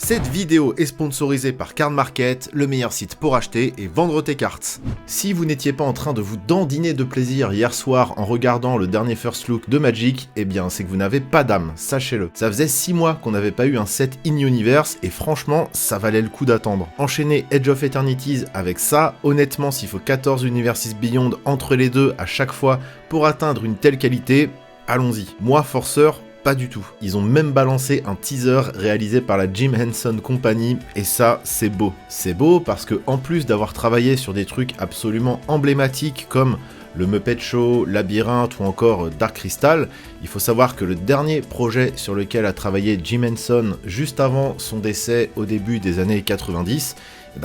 Cette vidéo est sponsorisée par Card Market, le meilleur site pour acheter et vendre tes cartes. Si vous n'étiez pas en train de vous dandiner de plaisir hier soir en regardant le dernier First Look de Magic, eh bien c'est que vous n'avez pas d'âme, sachez-le. Ça faisait 6 mois qu'on n'avait pas eu un set in-universe et franchement, ça valait le coup d'attendre. Enchaîner Edge of Eternities avec ça, honnêtement s'il faut 14 Universes Beyond entre les deux à chaque fois pour atteindre une telle qualité, allons-y. Moi, forceur, pas du tout. Ils ont même balancé un teaser réalisé par la Jim Henson Company et ça, c'est beau. C'est beau parce que en plus d'avoir travaillé sur des trucs absolument emblématiques comme le Muppet Show, Labyrinthe ou encore Dark Crystal, il faut savoir que le dernier projet sur lequel a travaillé Jim Henson juste avant son décès au début des années 90,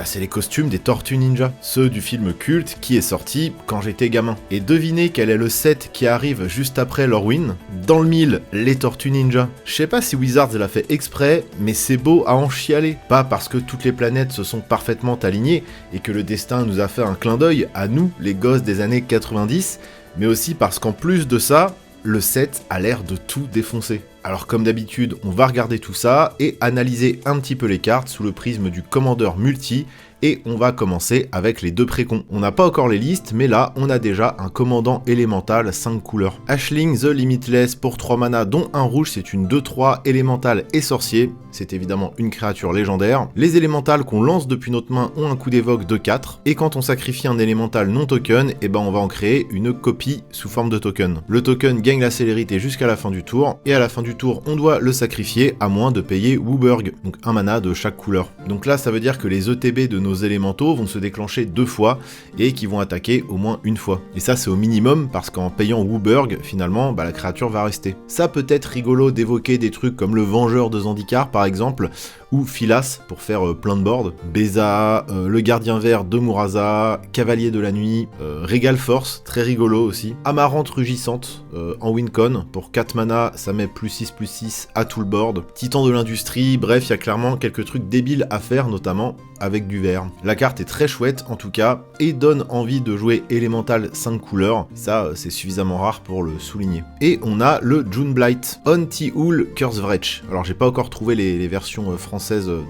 c'est les costumes des Tortues Ninja, ceux du film culte qui est sorti quand j'étais gamin. Et devinez quel est le set qui arrive juste après l'Orwin? Dans le mille, les Tortues Ninja. Je sais pas si Wizards l'a fait exprès, mais c'est beau à en chialer. Pas parce que toutes les planètes se sont parfaitement alignées et que le destin nous a fait un clin d'œil à nous, les gosses des années 90, mais aussi parce qu'en plus de ça, le set a l'air de tout défoncer. Alors comme d'habitude, on va regarder tout ça et analyser un petit peu les cartes sous le prisme du commandeur multi, et on va commencer avec les deux précons. On n'a pas encore les listes, mais là, on a déjà un commandant élémental 5 couleurs. Aisling the Limitless pour 3 mana, dont un rouge, c'est une 2-3 élémental et sorcier. C'est évidemment une créature légendaire. Les élémentales qu'on lance depuis notre main ont un coût d'évoque de 4, et quand on sacrifie un élémental non token, on va en créer une copie sous forme de token. Le token gagne la célérité jusqu'à la fin du tour, et à la fin du tour, on doit le sacrifier à moins de payer Wooburg, donc un mana de chaque couleur. Donc là, ça veut dire que les ETB de nos élémentaux vont se déclencher 2 fois et qui vont attaquer au moins une fois. Et ça, c'est au minimum parce qu'en payant Wooburg, finalement, la créature va rester. Ça peut être rigolo d'évoquer des trucs comme le Vengeur de Zendikar, par exemple, ou Philas pour faire plein de boards, Beza, le Gardien Vert de Murasa, Cavalier de la Nuit, Regal Force, très rigolo aussi, Amarante Rugissante en Wincon, pour 4 mana, ça met +6/+6 à tout le board, Titan de l'Industrie, bref, il y a clairement quelques trucs débiles à faire, notamment avec du vert. La carte est très chouette en tout cas, et donne envie de jouer élémental 5 couleurs, ça c'est suffisamment rare pour le souligner. Et on a le June Blight, On Ti-Houl Kurzwretch. Alors j'ai pas encore trouvé les versions françaises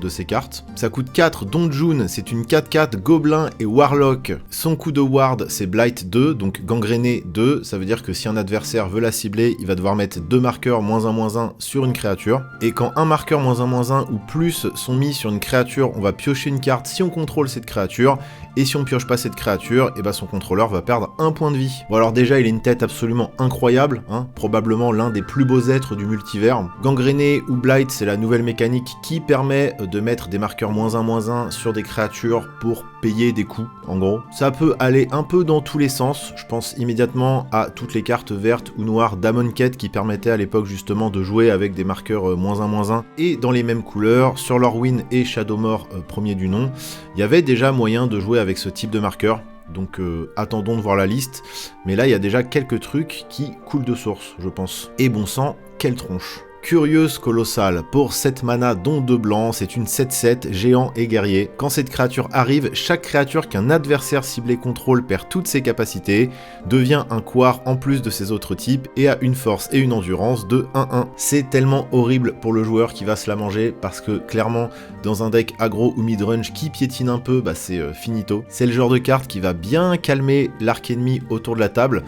de ces cartes. Ça coûte 4, dont June, c'est une 4/4 Gobelin et Warlock. Son coup de ward c'est Blight 2, donc gangréné 2, ça veut dire que si un adversaire veut la cibler, il va devoir mettre 2 marqueurs -1/-1 sur une créature. Et quand un marqueur -1/-1 ou plus sont mis sur une créature, on va piocher une carte si on contrôle cette créature, et si on pioche pas cette créature, son contrôleur va perdre 1 point de vie. Bon alors déjà il a une tête absolument incroyable, probablement l'un des plus beaux êtres du multivers. Gangréné ou Blight, c'est la nouvelle mécanique qui permet de mettre des marqueurs -1/-1 sur des créatures pour payer des coups, en gros. Ça peut aller un peu dans tous les sens, je pense immédiatement à toutes les cartes vertes ou noires d'Amonkhet qui permettaient à l'époque justement de jouer avec des marqueurs -1/-1, et dans les mêmes couleurs, sur Lorwyn et Shadowmoor premier du nom, il y avait déjà moyen de jouer avec ce type de marqueur. Donc attendons de voir la liste, mais là il y a déjà quelques trucs qui coulent de source, je pense. Et bon sang, quelle tronche! Curieuse Colossale, pour 7 mana dont 2 blancs, c'est une 7/7 géant et guerrier. Quand cette créature arrive, chaque créature qu'un adversaire ciblé contrôle perd toutes ses capacités, devient un couard en plus de ses autres types et a une force et une endurance de 1/1. C'est tellement horrible pour le joueur qui va se la manger parce que clairement dans un deck aggro ou midrange qui piétine un peu, c'est finito. C'est le genre de carte qui va bien calmer l'arc ennemi autour de la table.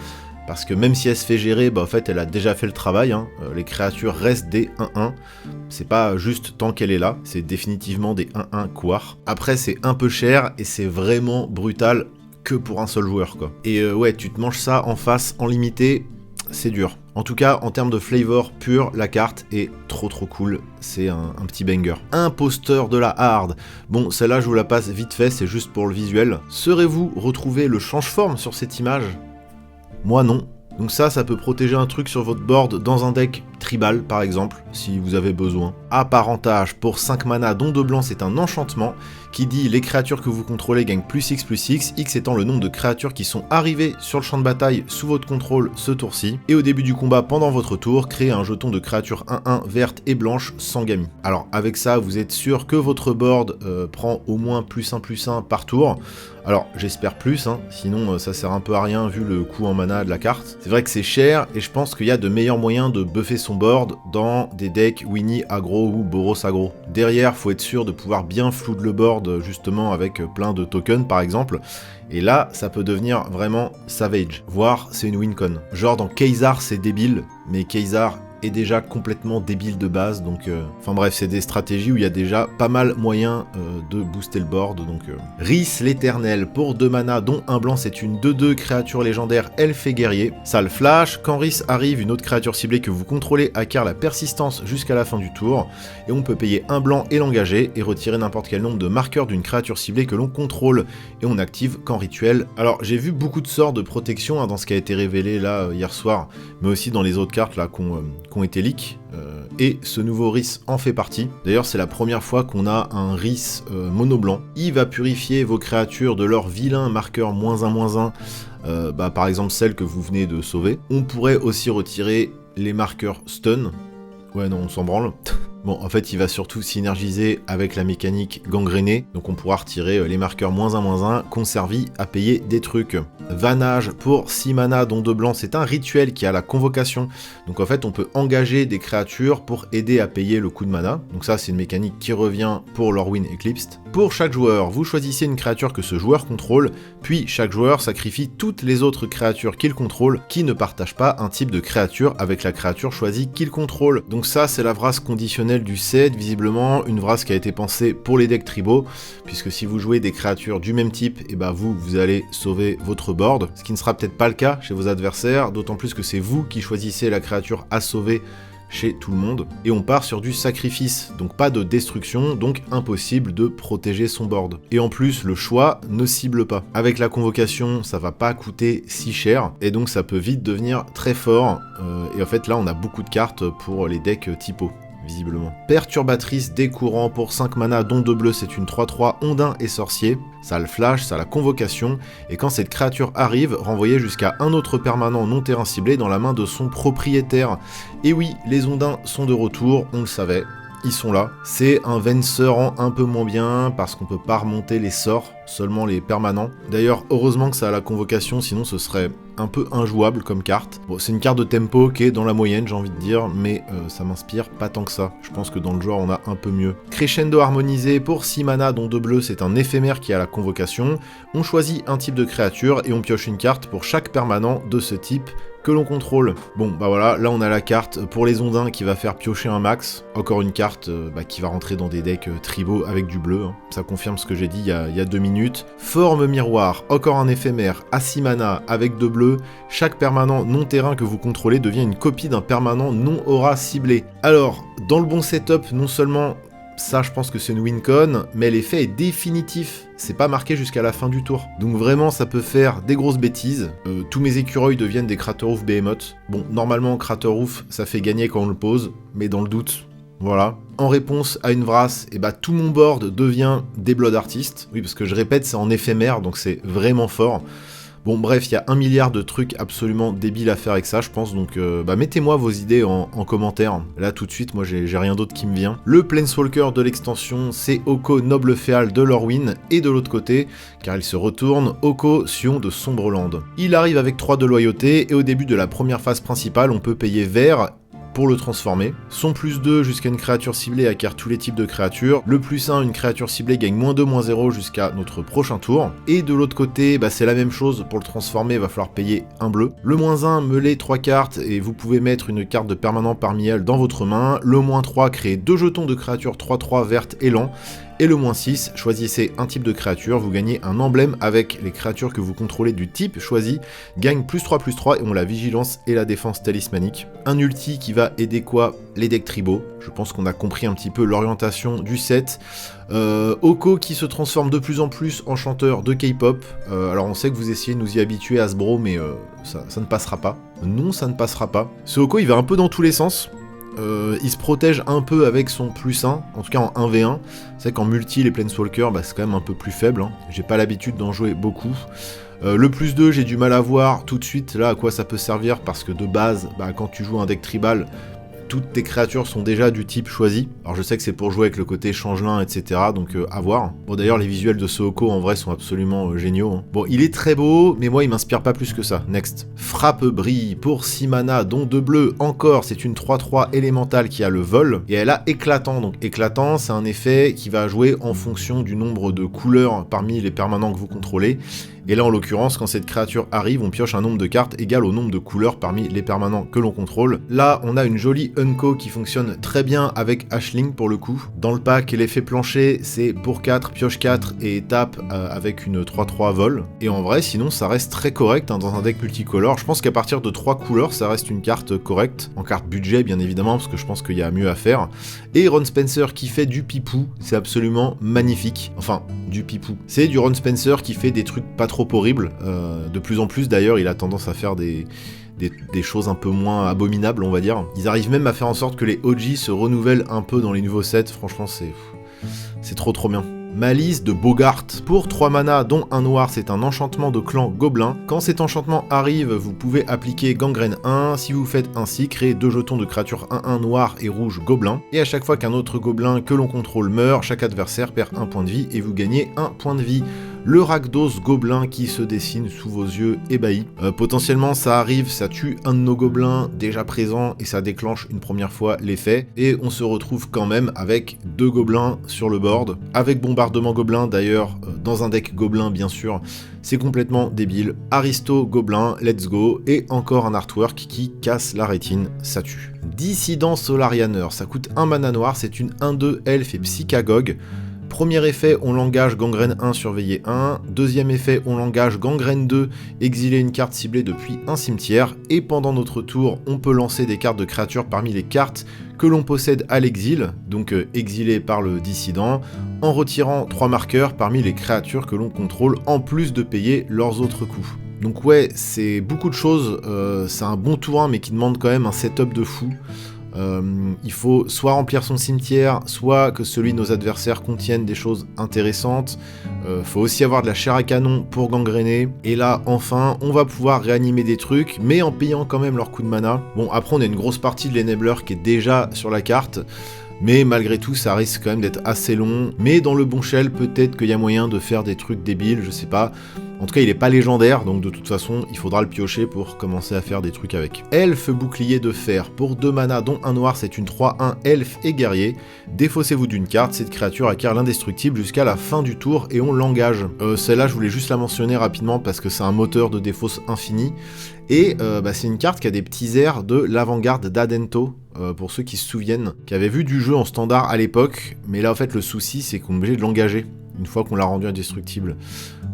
Parce que même si elle se fait gérer, en fait elle a déjà fait le travail, les créatures restent des 1/1, c'est pas juste tant qu'elle est là, c'est définitivement des 1/1 couards. Après c'est un peu cher et c'est vraiment brutal que pour un seul joueur quoi. Et ouais, tu te manges ça en face, en limité, c'est dur. En tout cas, en termes de flavor pur, la carte est trop cool, c'est un petit banger. Imposteur de la hard. Bon, celle-là je vous la passe vite fait, c'est juste pour le visuel. Saurez-vous retrouver le change-forme sur cette image ? Moi non. Donc ça peut protéger un truc sur votre board dans un deck tribal par exemple, si vous avez besoin. Apparentage, pour 5 mana dont 2 blancs, c'est un enchantement qui dit les créatures que vous contrôlez gagnent +X/+X, X étant le nombre de créatures qui sont arrivées sur le champ de bataille sous votre contrôle ce tour-ci. Et au début du combat pendant votre tour, créez un jeton de créature 1/1 verte et blanche sans Gami. Alors avec ça, vous êtes sûr que votre board prend au moins +1/+1 par tour. Alors j'espère plus, sinon ça sert un peu à rien vu le coût en mana de la carte. C'est vrai que c'est cher et je pense qu'il y a de meilleurs moyens de buffer son son board dans des decks Winnie aggro ou Boros aggro. Derrière, faut être sûr de pouvoir bien flood le board justement avec plein de tokens par exemple. Et là, ça peut devenir vraiment savage, voire c'est une win-con. Genre dans Kai'Zar, c'est débile, mais Kai'Zar est déjà complètement débile de base, donc enfin bref, c'est des stratégies où il y a déjà pas mal moyen de booster le board, donc Rhys l'Éternel pour 2 mana, dont un blanc, c'est une 2/2 créature légendaire elfe et guerrier. Ça le flash, quand Rhys arrive, une autre créature ciblée que vous contrôlez acquiert la persistance jusqu'à la fin du tour, et on peut payer un blanc et l'engager, et retirer n'importe quel nombre de marqueurs d'une créature ciblée que l'on contrôle, et on active qu'en rituel. Alors j'ai vu beaucoup de sorts de protection dans ce qui a été révélé là hier soir, mais aussi dans les autres cartes là qui ont été leaks, et ce nouveau Rhys en fait partie. D'ailleurs c'est la première fois qu'on a un Rhys mono blanc. Il va purifier vos créatures de leur vilain marqueur -1/-1, par exemple celle que vous venez de sauver. On pourrait aussi retirer les marqueurs stun. Ouais non, on s'en branle. Bon, en fait, il va surtout synergiser avec la mécanique gangrénée, donc on pourra retirer les marqueurs -1/-1 qu'on servit à payer des trucs. Vannage pour 6 mana, dont 2 blancs, c'est un rituel qui a la convocation, donc en fait, on peut engager des créatures pour aider à payer le coût de mana, donc ça, c'est une mécanique qui revient pour Lorwyn Eclipsed. Pour chaque joueur, vous choisissez une créature que ce joueur contrôle, puis chaque joueur sacrifie toutes les autres créatures qu'il contrôle, qui ne partagent pas un type de créature avec la créature choisie qu'il contrôle. Donc ça, c'est la phrase conditionnelle du set, visiblement une phrase qui a été pensée pour les decks tribaux, puisque si vous jouez des créatures du même type, et vous allez sauver votre board, ce qui ne sera peut-être pas le cas chez vos adversaires, d'autant plus que c'est vous qui choisissez la créature à sauver chez tout le monde, et on part sur du sacrifice, donc pas de destruction, donc impossible de protéger son board. Et en plus, le choix ne cible pas. Avec la convocation, ça va pas coûter si cher, et donc ça peut vite devenir très fort, et en fait là on a beaucoup de cartes pour les decks typo. Visiblement. Perturbatrice des courants pour 5 mana, dont 2 bleus, c'est une 3/3 ondin et sorcier. Ça le flash, ça la convocation, et quand cette créature arrive, renvoyez jusqu'à un autre permanent non terrain ciblé dans la main de son propriétaire. Et oui, les ondins sont de retour, on le savait. Ils sont là. C'est un Venser en un peu moins bien, parce qu'on peut pas remonter les sorts, seulement les permanents. D'ailleurs, heureusement que ça a la convocation, sinon ce serait un peu injouable comme carte. Bon, c'est une carte de tempo qui est dans la moyenne, j'ai envie de dire, mais ça m'inspire pas tant que ça. Je pense que dans le joueur, on a un peu mieux. Crescendo harmonisé pour 6 mana, dont 2 bleus, c'est un éphémère qui a la convocation. On choisit un type de créature et on pioche une carte pour chaque permanent de ce type que l'on contrôle. Bon, bah voilà, là on a la carte pour les ondins qui va faire piocher un max. Encore une carte qui va rentrer dans des decks tribaux avec du bleu. Hein. Ça confirme ce que j'ai dit il y a 2 minutes. Forme miroir, encore un éphémère à 6 mana avec 2 bleus. Chaque permanent non terrain que vous contrôlez devient une copie d'un permanent non aura ciblé. Alors, dans le bon setup, non seulement ça, je pense que c'est une win-con, mais l'effet est définitif. C'est pas marqué jusqu'à la fin du tour. Donc vraiment, ça peut faire des grosses bêtises. Tous mes écureuils deviennent des Craterhoof Behemoth. Bon, normalement, Craterhoof, ça fait gagner quand on le pose, mais dans le doute, voilà. En réponse à une Vrasse, tout mon board devient des Blood Artists. Oui, parce que je répète, c'est en éphémère, donc c'est vraiment fort. Bon bref, il y a 1 milliard de trucs absolument débiles à faire avec ça, je pense, donc mettez-moi vos idées en commentaire. Là tout de suite, moi j'ai rien d'autre qui me vient. Le Planeswalker de l'extension, c'est Oko Noble Féal de Lorwyn, et de l'autre côté, car il se retourne, Oko Sion de Sombreland. Il arrive avec 3 de loyauté, et au début de la première phase principale, on peut payer vert pour le transformer. Son +2 jusqu'à une créature ciblée acquiert tous les types de créatures. Le +1, une créature ciblée gagne -2, -0 jusqu'à notre prochain tour. Et de l'autre côté, c'est la même chose. Pour le transformer, il va falloir payer un bleu. Le -1, mêlez 3 cartes et vous pouvez mettre une carte de permanent parmi elles dans votre main. Le -3, créez 2 jetons de créatures 3/3 vertes élan. Et le -6, choisissez un type de créature, vous gagnez un emblème avec les créatures que vous contrôlez du type choisi, gagne +3/+3 et ont la vigilance et la défense talismanique. Un ulti qui va aider quoi? Les decks tribaux. Je pense qu'on a compris un petit peu l'orientation du set. Oko qui se transforme de plus en plus en chanteur de K-pop. Alors on sait que vous essayez de nous y habituer à Hasbro, mais ça ne passera pas. Non, ça ne passera pas. Ce Oko, il va un peu dans tous les sens. Il se protège un peu avec son +1, en tout cas en 1v1. C'est vrai qu'en multi, les Planeswalkers, c'est quand même un peu plus faible. Hein. J'ai pas l'habitude d'en jouer beaucoup. Le +2, j'ai du mal à voir tout de suite là à quoi ça peut servir, parce que de base, quand tu joues un deck tribal, toutes tes créatures sont déjà du type choisi. Alors je sais que c'est pour jouer avec le côté changelin, etc. Donc à voir. Bon d'ailleurs les visuels de Sohoko en vrai sont absolument géniaux. Hein. Bon il est très beau, mais moi il m'inspire pas plus que ça. Next. Frappe brille pour 6 mana, dont 2 bleus. Encore, c'est une 3-3 élémentale qui a le vol. Et elle a éclatant. Donc éclatant, c'est un effet qui va jouer en fonction du nombre de couleurs parmi les permanents que vous contrôlez. Et là, en l'occurrence, quand cette créature arrive, on pioche un nombre de cartes égal au nombre de couleurs parmi les permanents que l'on contrôle. Là, on a une jolie Unco qui fonctionne très bien avec Ashling pour le coup. Dans le pack, l'effet plancher, c'est pour 4, pioche 4 et tape avec une 3-3 vol. Et en vrai, sinon, ça reste très correct hein, dans un deck multicolore. Je pense qu'à partir de 3 couleurs, ça reste une carte correcte. En carte budget, bien évidemment, parce que je pense qu'il y a mieux à faire. Et Ron Spencer qui fait du pipou, c'est absolument magnifique. Enfin, du pipou. C'est du Ron Spencer qui fait des trucs pas trop horrible. De plus en plus d'ailleurs, il a tendance à faire des choses un peu moins abominables, on va dire. Ils arrivent même à faire en sorte que les OG se renouvellent un peu dans les nouveaux sets. Franchement, c'est trop bien. Malice de Bogart. Pour 3 mana, dont un noir, c'est un enchantement de clan gobelin. Quand cet enchantement arrive, vous pouvez appliquer gangrène 1. Si vous faites ainsi, créez 2 jetons de créatures 1-1 noir et rouge gobelin. Et à chaque fois qu'un autre gobelin que l'on contrôle meurt, chaque adversaire perd 1 point de vie et vous gagnez 1 point de vie. Le Rakdos gobelin qui se dessine sous vos yeux ébahis. Potentiellement ça arrive, ça tue un de nos gobelins déjà présents et ça déclenche une première fois l'effet. Et on se retrouve quand même avec 2 gobelins sur le board. Avec bombardement gobelin d'ailleurs, dans un deck gobelin bien sûr. C'est complètement débile. Aristo gobelin, let's go. Et encore un artwork qui casse la rétine, ça tue. Dissident Solarianer, ça coûte 1 mana noir, c'est une 1-2 elfe et psychagog. Premier effet, on l'engage gangrène 1, surveiller 1. Deuxième effet, on l'engage gangrène 2, exiler une carte ciblée depuis un cimetière. Et pendant notre tour, on peut lancer des cartes de créatures parmi les cartes que l'on possède à l'exil, donc exilées par le dissident, en retirant 3 marqueurs parmi les créatures que l'on contrôle, en plus de payer leurs autres coûts. Donc ouais, c'est beaucoup de choses, c'est un bon tour 1, mais qui demande quand même un setup de fou. Il faut soit remplir son cimetière, soit que celui de nos adversaires contienne des choses intéressantes. Faut aussi avoir de la chair à canon pour gangréner. Et là, enfin, on va pouvoir réanimer des trucs, mais en payant quand même leur coup de mana. Bon, après, on a une grosse partie de l'enabler qui est déjà sur la carte. Mais malgré tout, ça risque quand même d'être assez long. Mais dans le bon shell, peut-être qu'il y a moyen de faire des trucs débiles, je sais pas. En tout cas, il est pas légendaire, donc de toute façon, il faudra le piocher pour commencer à faire des trucs avec. Elfe bouclier de fer. Pour 2 mana, dont un noir, c'est une 3-1 elfe et guerrier. Défaussez-vous d'une carte, cette créature acquiert l'indestructible jusqu'à la fin du tour et on l'engage. Celle-là, je voulais juste la mentionner rapidement parce que c'est un moteur de défausse infini. Et c'est une carte qui a des petits airs de l'avant-garde d'Adento. Pour ceux qui se souviennent, qui avaient vu du jeu en standard à l'époque, mais là en fait le souci c'est qu'on est obligé de l'engager une fois qu'on l'a rendu indestructible.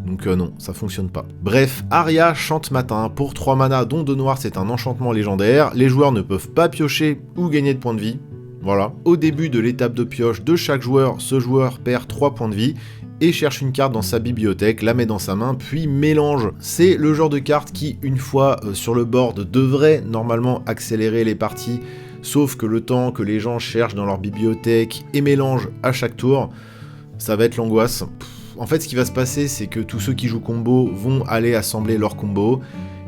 Donc non, ça fonctionne pas. Bref, Aria chante matin, pour 3 mana dont 2 noirs, c'est un enchantement légendaire, les joueurs ne peuvent pas piocher ou gagner de points de vie. Voilà. Au début de l'étape de pioche de chaque joueur, ce joueur perd 3 points de vie et cherche une carte dans sa bibliothèque, la met dans sa main, puis mélange. C'est le genre de carte qui, une fois sur le board, devrait normalement accélérer les parties. Sauf que le temps que les gens cherchent dans leur bibliothèque et mélangent à chaque tour, ça va être l'angoisse. En fait, ce qui va se passer, c'est que tous ceux qui jouent combo vont aller assembler leur combo,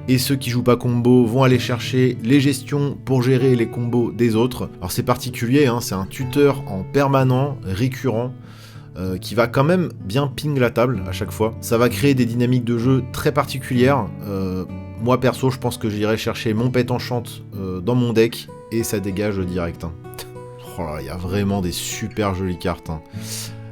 et ceux qui jouent pas combo vont aller chercher les gestions pour gérer les combos des autres. Alors c'est particulier, hein, c'est un tuteur en permanent, récurrent, qui va quand même bien ping la table à chaque fois. Ça va créer des dynamiques de jeu très particulières. Moi perso, je pense que j'irai chercher mon pet enchante dans mon deck, et ça dégage direct. Hein. Oh là, il y a vraiment des super jolies cartes. Hein.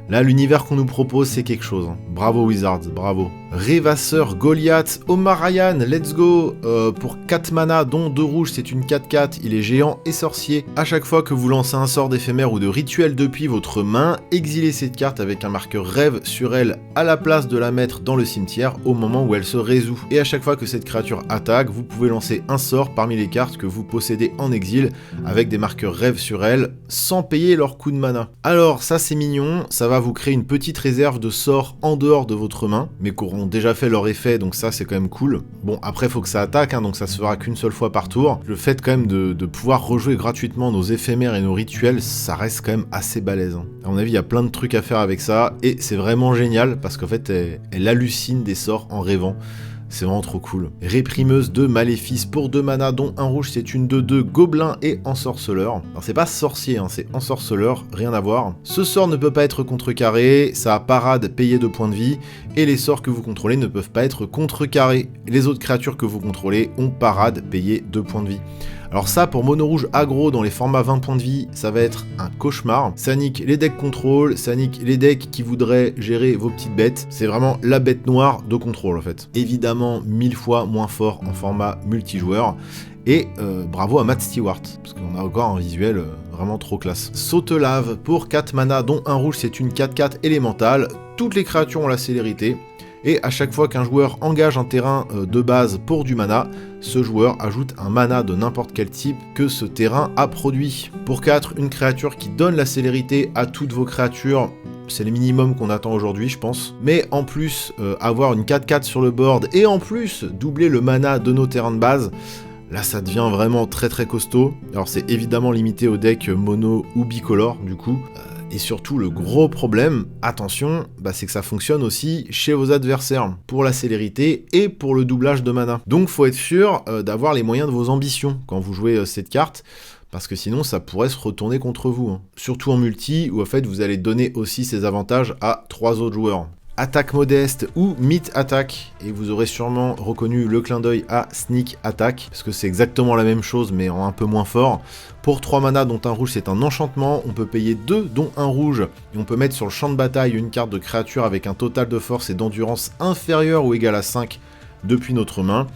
Là, l'univers qu'on nous propose, c'est quelque chose. Hein. Bravo Wizards, bravo. Rêvasseur Goliath, Omar Ryan, let's go. Pour 4 mana, dont 2 rouges, c'est une 4-4, il est géant et sorcier. À chaque fois que vous lancez un sort d'éphémère ou de rituel depuis votre main, exilez cette carte avec un marqueur rêve sur elle à la place de la mettre dans le cimetière au moment où elle se résout. Et à chaque fois que cette créature attaque, vous pouvez lancer un sort parmi les cartes que vous possédez en exil avec des marqueurs rêve sur elle sans payer leur coup de mana. Alors ça c'est mignon, ça va vous créer une petite réserve de sorts en dehors de votre main, mais qui auront déjà fait leur effet, donc ça c'est quand même cool. Bon, après faut que ça attaque, hein, donc ça se fera qu'une seule fois par tour. Le fait quand même de pouvoir rejouer gratuitement nos éphémères et nos rituels, ça reste quand même assez balèze. Hein. À mon avis, il y a plein de trucs à faire avec ça, et c'est vraiment génial, parce qu'en fait, elle hallucine des sorts en rêvant. C'est vraiment trop cool. Réprimeuse de Maléfice pour 2 mana, dont un rouge, c'est une 2/2 gobelin et ensorceleur. Alors c'est pas sorcier, hein, c'est ensorceleur, rien à voir. Ce sort ne peut pas être contrecarré, ça a parade payé 2 points de vie, et les sorts que vous contrôlez ne peuvent pas être contrecarrés. Les autres créatures que vous contrôlez ont parade payé 2 points de vie. Alors ça, pour mono rouge aggro dans les formats 20 points de vie, ça va être un cauchemar. Ça nique les decks contrôle, ça nique les decks qui voudraient gérer vos petites bêtes. C'est vraiment la bête noire de contrôle en fait. Évidemment, 1000 fois moins fort en format multijoueur. Et bravo à Matt Stewart, parce qu'on a encore un visuel vraiment trop classe. Saute-lave pour 4 mana, dont un rouge, c'est une 4/4 élémentale. Toutes les créatures ont la célérité. Et à chaque fois qu'un joueur engage un terrain de base pour du mana, ce joueur ajoute un mana de n'importe quel type que ce terrain a produit. Pour 4, une créature qui donne la célérité à toutes vos créatures, c'est le minimum qu'on attend aujourd'hui je pense. Mais en plus, avoir une 4/4 sur le board et en plus doubler le mana de nos terrains de base, là ça devient vraiment très très costaud. Alors c'est évidemment limité aux decks mono ou bicolore du coup. Et surtout, le gros problème, attention, c'est que ça fonctionne aussi chez vos adversaires, pour la célérité et pour le doublage de mana. Donc faut être sûr d'avoir les moyens de vos ambitions quand vous jouez cette carte, parce que sinon ça pourrait se retourner contre vous. Hein. Surtout en multi, où en fait vous allez donner aussi ces avantages à 3 autres joueurs. Attaque modeste ou mythe attaque, et vous aurez sûrement reconnu le clin d'œil à sneak attack, parce que c'est exactement la même chose mais en un peu moins fort. Pour 3 mana dont un rouge c'est un enchantement, on peut payer 2 dont un rouge, et on peut mettre sur le champ de bataille une carte de créature avec un total de force et d'endurance inférieur ou égal à 5 depuis notre main.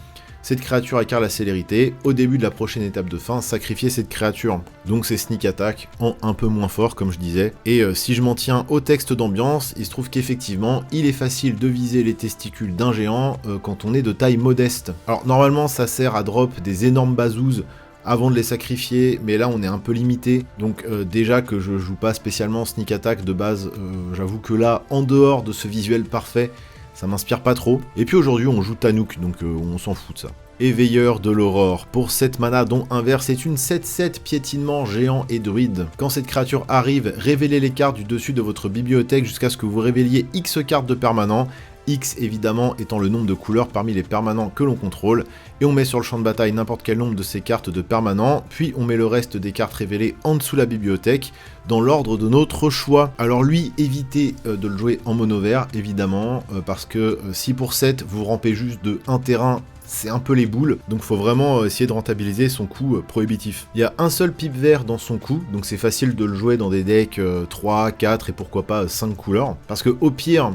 Cette créature acquiert la célérité, au début de la prochaine étape de fin, sacrifier cette créature. Donc c'est sneak attack en un peu moins fort comme je disais. Et si je m'en tiens au texte d'ambiance, il se trouve qu'effectivement, il est facile de viser les testicules d'un géant quand on est de taille modeste. Alors normalement ça sert à drop des énormes bazous avant de les sacrifier, mais là on est un peu limité, donc déjà que je joue pas spécialement sneak attack de base, j'avoue que là, en dehors de ce visuel parfait, ça m'inspire pas trop. Et puis aujourd'hui on joue Tanouk, donc on s'en fout de ça. Éveilleur de l'aurore, pour 7 mana dont un vert, c'est une 7/7 piétinement géant et druide. Quand cette créature arrive, révélez les cartes du dessus de votre bibliothèque jusqu'à ce que vous révéliez X cartes de permanent, X évidemment étant le nombre de couleurs parmi les permanents que l'on contrôle, et on met sur le champ de bataille n'importe quel nombre de ces cartes de permanents, puis on met le reste des cartes révélées en dessous la bibliothèque, dans l'ordre de notre choix. Alors lui, évitez de le jouer en mono vert, évidemment, parce que si pour 7 vous rampez juste de un terrain, c'est un peu les boules, donc faut vraiment essayer de rentabiliser son coût prohibitif. Il y a un seul pipe vert dans son coût, donc c'est facile de le jouer dans des decks 3, 4 et pourquoi pas 5 couleurs, parce que au pire,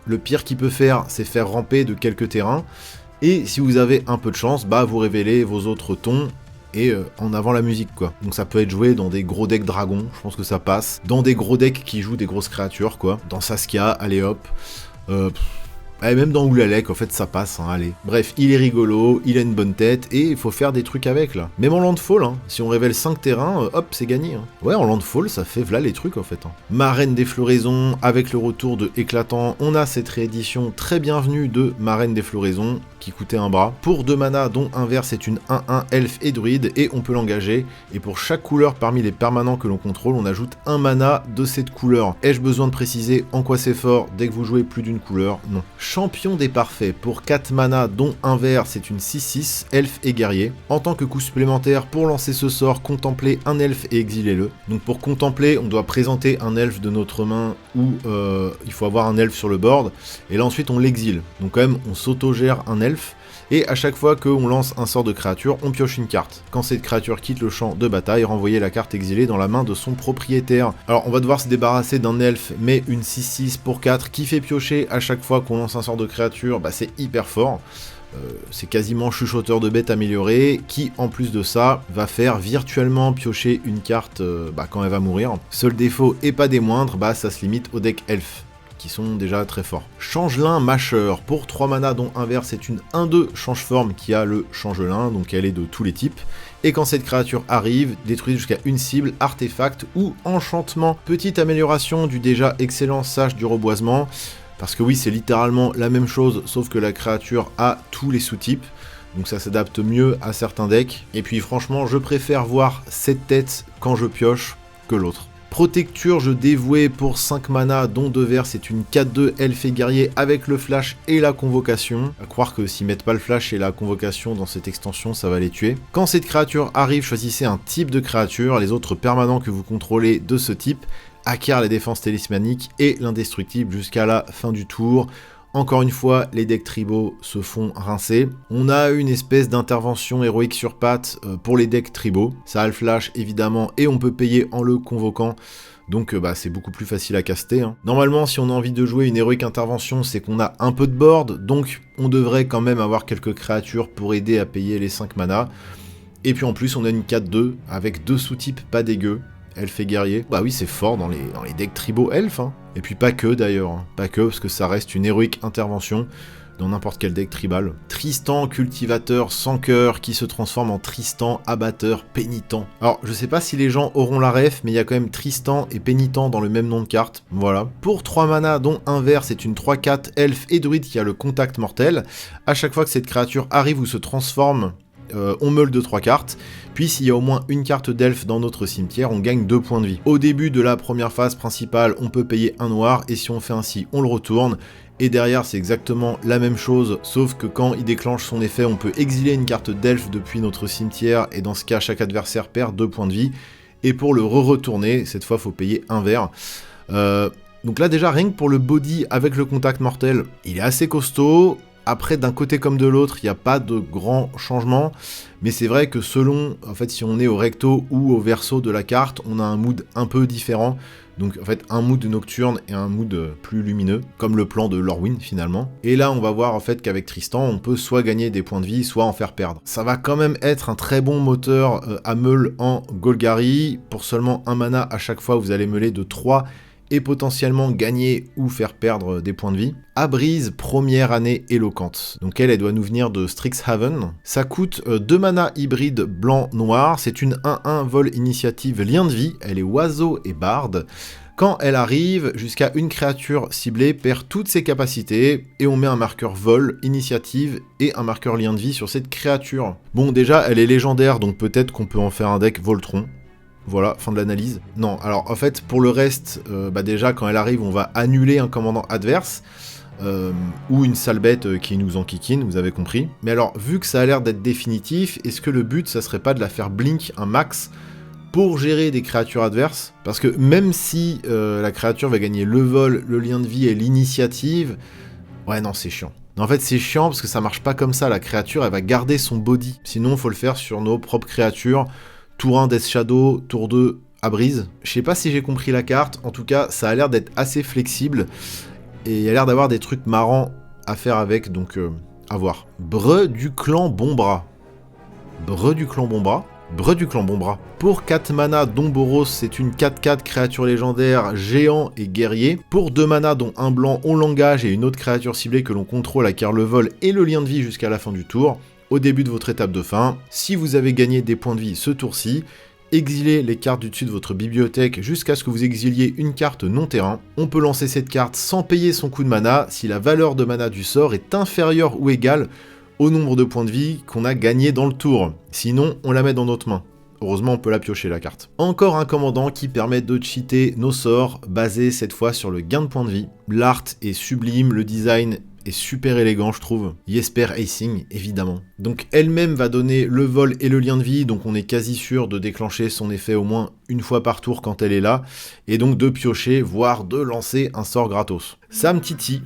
le pire qu'il peut faire, c'est faire ramper de quelques terrains, et si vous avez un peu de chance, vous révélez vos autres tons, et en avant la musique quoi. Donc ça peut être joué dans des gros decks dragons, je pense que ça passe, dans des gros decks qui jouent des grosses créatures quoi, dans Saskia, allez hop, même dans Oulalek, en fait, ça passe, hein, allez. Bref, il est rigolo, il a une bonne tête, et il faut faire des trucs avec, là. Même en landfall, hein, si on révèle 5 terrains, hop, c'est gagné. Hein. Ouais, en landfall, ça fait v'là les trucs, en fait. Hein. Marraine des Floraisons, avec le retour de Éclatant, on a cette réédition très bienvenue de Marraine des Floraisons, qui coûtait un bras. Pour 2 mana, dont un vert, c'est une 1/1 elfe et druide, et on peut l'engager. Et pour chaque couleur parmi les permanents que l'on contrôle, on ajoute un mana de cette couleur. Ai-je besoin de préciser en quoi c'est fort dès que vous jouez plus d'une couleur? Non. Champion des parfaits, pour 4 mana, dont un vert, c'est une 6/6, elfe et guerrier. En tant que coup supplémentaire, pour lancer ce sort, contemplez un elfe et exilez-le. Donc pour contempler, on doit présenter un elfe de notre main, ou il faut avoir un elfe sur le board, et là ensuite on l'exile. Donc quand même, on s'autogère un elfe, et à chaque fois qu'on lance un sort de créature, on pioche une carte. Quand cette créature quitte le champ de bataille, renvoyez la carte exilée dans la main de son propriétaire. Alors on va devoir se débarrasser d'un elfe, mais une 6/6 pour 4 qui fait piocher à chaque fois qu'on lance un sort de créature, c'est hyper fort. C'est quasiment chuchoteur de bête amélioré, qui en plus de ça, va faire virtuellement piocher une carte quand elle va mourir. Seul défaut, et pas des moindres, ça se limite au deck elfe, qui sont déjà très forts. Changelin Mâcheur, pour 3 mana dont un vert, c'est une 1/2 change-forme qui a le changelin, donc elle est de tous les types. Et quand cette créature arrive, détruisez jusqu'à une cible, artefact ou enchantement. Petite amélioration du déjà excellent Sage du Reboisement, parce que oui, c'est littéralement la même chose, sauf que la créature a tous les sous-types. Donc ça s'adapte mieux à certains decks. Et puis franchement, je préfère voir cette tête quand je pioche que l'autre. Protecturge dévoué pour 5 mana, dont 2 verts, c'est une 4-2 elfe et guerrier avec le flash et la convocation. À croire que s'ils mettent pas le flash et la convocation dans cette extension, ça va les tuer. Quand cette créature arrive, choisissez un type de créature, les autres permanents que vous contrôlez de ce type acquièrent les défenses talismaniques et l'indestructible jusqu'à la fin du tour. Encore une fois, les decks tribaux se font rincer. On a une espèce d'intervention héroïque sur pattes pour les decks tribaux. Ça a le flash évidemment et on peut payer en le convoquant. Donc c'est beaucoup plus facile à caster. Normalement, si on a envie de jouer une héroïque intervention, c'est qu'on a un peu de board. Donc on devrait quand même avoir quelques créatures pour aider à payer les 5 mana. Et puis en plus, on a une 4-2 avec 2 sous-types pas dégueux. Elfe et guerrier. Bah oui, c'est fort dans les decks tribaux elfes. Et puis pas que d'ailleurs. Pas que, parce que ça reste une héroïque intervention dans n'importe quel deck tribal. Tristan, cultivateur sans cœur, qui se transforme en Tristan, abatteur, pénitent. Alors, je sais pas si les gens auront la ref, mais il y a quand même Tristan et pénitent dans le même nom de carte. Voilà. Pour 3 mana, dont un vert, c'est une 3-4 elfe et druide qui a le contact mortel. À chaque fois que cette créature arrive ou se transforme, on meule de 3 cartes, puis s'il y a au moins une carte d'elfe dans notre cimetière, on gagne 2 points de vie. Au début de la première phase principale, on peut payer un noir, et si on fait ainsi, on le retourne, et derrière c'est exactement la même chose, sauf que quand il déclenche son effet, on peut exiler une carte d'elfe depuis notre cimetière, et dans ce cas, chaque adversaire perd 2 points de vie, et pour le re-retourner, cette fois, il faut payer un vert. Donc là déjà, rien que pour le body avec le contact mortel, il est assez costaud. Après, d'un côté comme de l'autre, il n'y a pas de grands changements, mais c'est vrai que selon, en fait, si on est au recto ou au verso de la carte, on a un mood un peu différent. Donc, en fait, un mood nocturne et un mood plus lumineux, comme le plan de Lorwyn, finalement. Et là, on va voir, en fait, qu'avec Tristan, on peut soit gagner des points de vie, soit en faire perdre. Ça va quand même être un très bon moteur à meule en Golgari. Pour seulement 1 mana à chaque fois, vous allez meuler de 3 et potentiellement gagner ou faire perdre des points de vie. Abrise, première année éloquente. Donc elle doit nous venir de Strixhaven. Ça coûte 2 mana hybride blanc-noir. C'est une 1-1 vol initiative lien de vie. Elle est oiseau et barde. Quand elle arrive, jusqu'à une créature ciblée perd toutes ses capacités et on met un marqueur vol, initiative et un marqueur lien de vie sur cette créature. Bon, déjà, elle est légendaire, donc peut-être qu'on peut en faire un deck Voltron. Voilà, fin de l'analyse. Non, alors en fait, pour le reste, déjà, quand elle arrive, on va annuler un commandant adverse, ou une sale bête qui nous enquiquine, vous avez compris. Mais alors, vu que ça a l'air d'être définitif, est-ce que le but, ça serait pas de la faire blink un max pour gérer des créatures adverses? Parce que même si la créature va gagner le vol, le lien de vie et l'initiative, ouais, non, c'est chiant. En fait, c'est chiant parce que ça marche pas comme ça, la créature, elle va garder son body. Sinon, faut le faire sur nos propres créatures. Tour 1 Death Shadow, tour 2 Abrise. Je sais pas si j'ai compris la carte, en tout cas ça a l'air d'être assez flexible et il y a l'air d'avoir des trucs marrants à faire avec, donc à voir. Breu du clan Bombra. Breu du clan Bombra. Breu du clan Bombra. Pour 4 mana, Domboros, c'est une 4-4 créature légendaire, géant et guerrier. Pour 2 mana, dont un blanc, on l'engage et une autre créature ciblée que l'on contrôle acquiert le vol et le lien de vie jusqu'à la fin du tour. Au début de votre étape de fin, si vous avez gagné des points de vie ce tour-ci, exilez les cartes du dessus de votre bibliothèque jusqu'à ce que vous exiliez une carte non-terrain. On peut lancer cette carte sans payer son coût de mana si la valeur de mana du sort est inférieure ou égale au nombre de points de vie qu'on a gagné dans le tour. Sinon, on la met dans notre main. Heureusement, on peut la piocher, la carte. Encore un commandant qui permet de cheater nos sorts, basé cette fois sur le gain de points de vie. L'art est sublime, le design est super élégant, je trouve. Jesper Icing, évidemment. Donc elle-même va donner le vol et le lien de vie, donc on est quasi sûr de déclencher son effet au moins une fois par tour quand elle est là, et donc de piocher, voire de lancer un sort gratos. Ça me titille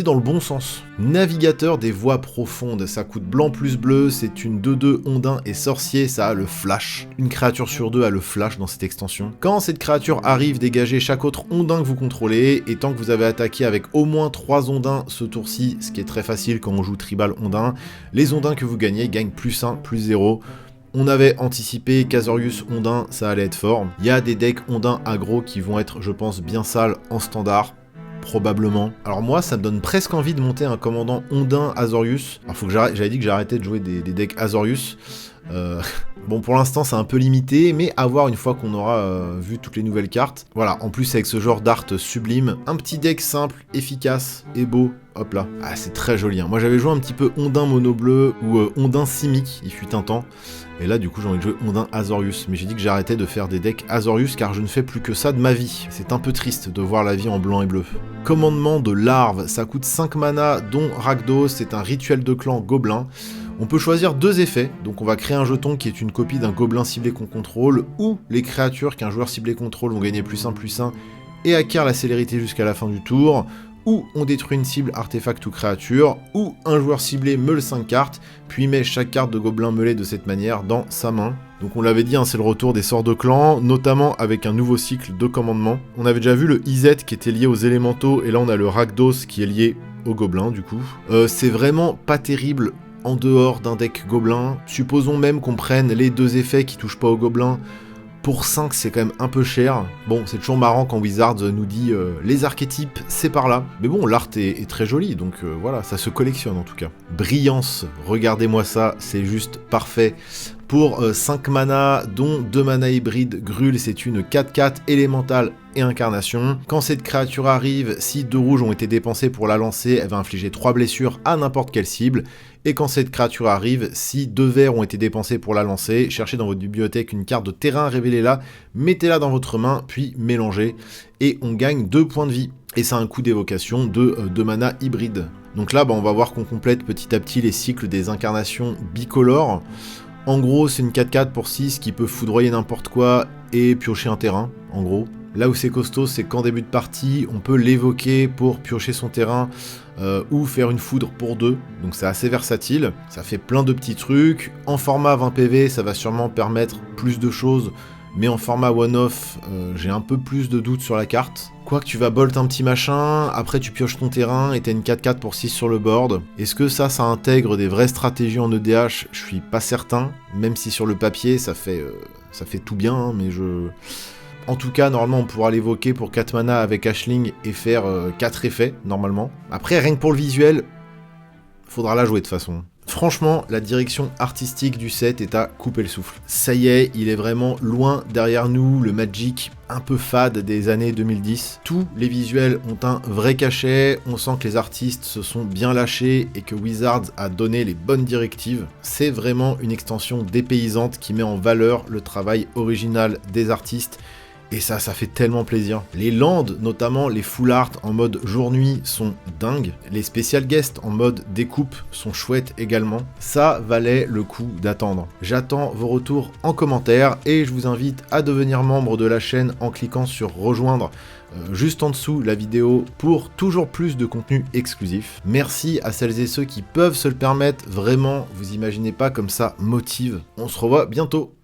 dans le bon sens. Navigateur des voies profondes, ça coûte blanc plus bleu, c'est une 2-2 ondin et sorcier, ça a le flash. Une créature sur 2 a le flash dans cette extension. Quand cette créature arrive, dégagez chaque autre ondin que vous contrôlez, et tant que vous avez attaqué avec au moins 3 ondins ce tour-ci, ce qui est très facile quand on joue tribal ondin, les ondins que vous gagnez gagnent plus 1, plus 0. On avait anticipé Kazorius Ondin, ça allait être fort. Il y a des decks Ondin aggro qui vont être, je pense, bien sales en standard. Probablement. Alors moi, ça me donne presque envie de monter un commandant Ondin Azorius. Alors faut que j'avais dit que j'arrêtais de jouer des decks Azorius. Bon, pour l'instant, c'est un peu limité, mais à voir une fois qu'on aura vu toutes les nouvelles cartes. Voilà, en plus avec ce genre d'art sublime, un petit deck simple, efficace et beau. Hop là. Ah, c'est très joli. Hein. Moi, j'avais joué un petit peu Ondin mono bleu ou Ondin simique, il fut un temps. Et là, du coup, j'ai envie de jouer Ondin Azorius. Mais j'ai dit que j'arrêtais de faire des decks Azorius car je ne fais plus que ça de ma vie. C'est un peu triste de voir la vie en blanc et bleu. Commandement de larve, ça coûte 5 mana, dont Rakdos, c'est un rituel de clan gobelin. On peut choisir 2 effets, donc on va créer un jeton qui est une copie d'un gobelin ciblé qu'on contrôle, ou les créatures qu'un joueur ciblé contrôle vont gagner +1/+1 et acquièrent la célérité jusqu'à la fin du tour, ou on détruit une cible, artefact ou créature, ou un joueur ciblé meule 5 cartes, puis met chaque carte de gobelin meulé de cette manière dans sa main. Donc on l'avait dit, hein, c'est le retour des sorts de clan, notamment avec un nouveau cycle de commandement. On avait déjà vu le IZ qui était lié aux élémentaux, et là on a le Rakdos qui est lié aux gobelins du coup. C'est vraiment pas terrible en dehors d'un deck gobelin. Supposons même qu'on prenne les 2 effets qui touchent pas aux gobelins. Pour 5, c'est quand même un peu cher. Bon, c'est toujours marrant quand Wizards nous dit les archétypes, c'est par là. Mais bon, l'art est très joli, donc voilà, ça se collectionne en tout cas. Brillance, regardez-moi ça, c'est juste parfait. Pour 5 mana, dont 2 mana hybrides, Grul, c'est une 4/4 élémentale et incarnation. Quand cette créature arrive, si 2 rouges ont été dépensés pour la lancer, elle va infliger 3 blessures à n'importe quelle cible. Et quand cette créature arrive, si 2 verts ont été dépensés pour la lancer, cherchez dans votre bibliothèque une carte de terrain, révélez-la, mettez-la dans votre main, puis mélangez. Et on gagne 2 points de vie. Et ça a un coût d'évocation de 2 mana hybride. Donc là, on va voir qu'on complète petit à petit les cycles des incarnations bicolores. En gros, c'est une 4/4 pour 6 qui peut foudroyer n'importe quoi et piocher un terrain, en gros. Là où c'est costaud, c'est qu'en début de partie, on peut l'évoquer pour piocher son terrain ou faire une foudre pour 2. Donc c'est assez versatile, ça fait plein de petits trucs. En format 20 PV, ça va sûrement permettre plus de choses, mais en format one-off, j'ai un peu plus de doutes sur la carte. Quoique tu vas bolt un petit machin, après tu pioches ton terrain et t'as une 4/4 pour 6 sur le board. Est-ce que ça intègre des vraies stratégies en EDH? Je suis pas certain, même si sur le papier ça fait tout bien, hein, mais je... En tout cas, normalement, on pourra l'évoquer pour 4 mana avec Ashling et faire 4 effets, normalement. Après, rien que pour le visuel, faudra la jouer de toute façon. Franchement, la direction artistique du set est à couper le souffle. Ça y est, il est vraiment loin derrière nous, le Magic un peu fade des années 2010. Tous les visuels ont un vrai cachet, on sent que les artistes se sont bien lâchés et que Wizards a donné les bonnes directives. C'est vraiment une extension dépaysante qui met en valeur le travail original des artistes. Et ça fait tellement plaisir. Les lands, notamment les full art en mode jour-nuit, sont dingues. Les special guests en mode découpe sont chouettes également. Ça valait le coup d'attendre. J'attends vos retours en commentaire et je vous invite à devenir membre de la chaîne en cliquant sur rejoindre juste en dessous la vidéo pour toujours plus de contenu exclusif. Merci à celles et ceux qui peuvent se le permettre. Vraiment, vous imaginez pas comme ça motive. On se revoit bientôt.